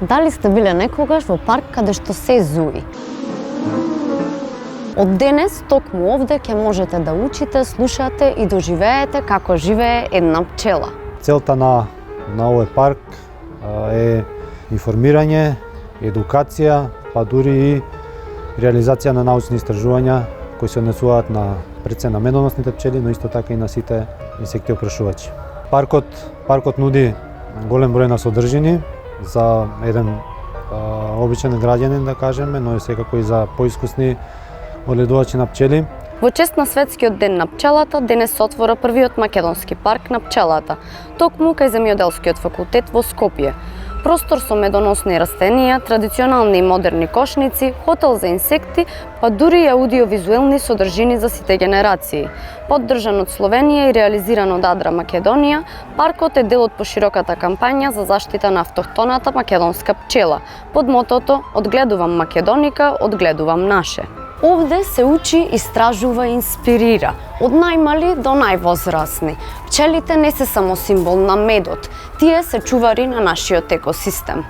Дали сте биле некогаш во парк каде што се зуи? Од денес, токму овде, ќе можете да учите, слушате и доживеете како живее една пчела. Целта на овој парк е информирање, едукација, па дури и реализација на научни истражувања кои се однесуваат на пред се на медоносните пчели, но исто така и на сите инсекти опрашувачи. Паркот нуди голем број на содржини за еден обичен граѓанин, да кажеме, но и секако и за поискусни одгледувачи на пчели. Во чест на Светскиот ден на пчелата, денес се отвора првиот македонски парк на пчелата, токму кај Земјоделскиот факултет во Скопје. Простор со медоносни растенија, традиционални и модерни кошници, хотел за инсекти, па дури и аудиовизуелни содржини за сите генерации. Поддржан од Словенија и реализиран од Адра Македонија, паркот е дел од пошироката кампања за заштита на автохтоната македонска пчела, под мотото "Одгледувам македоника, одгледувам наше". Овде се учи, истражува и инспирира, од најмали до највозрасни. Пчелите не се само символ на медот, тие се чувари на нашиот екосистем.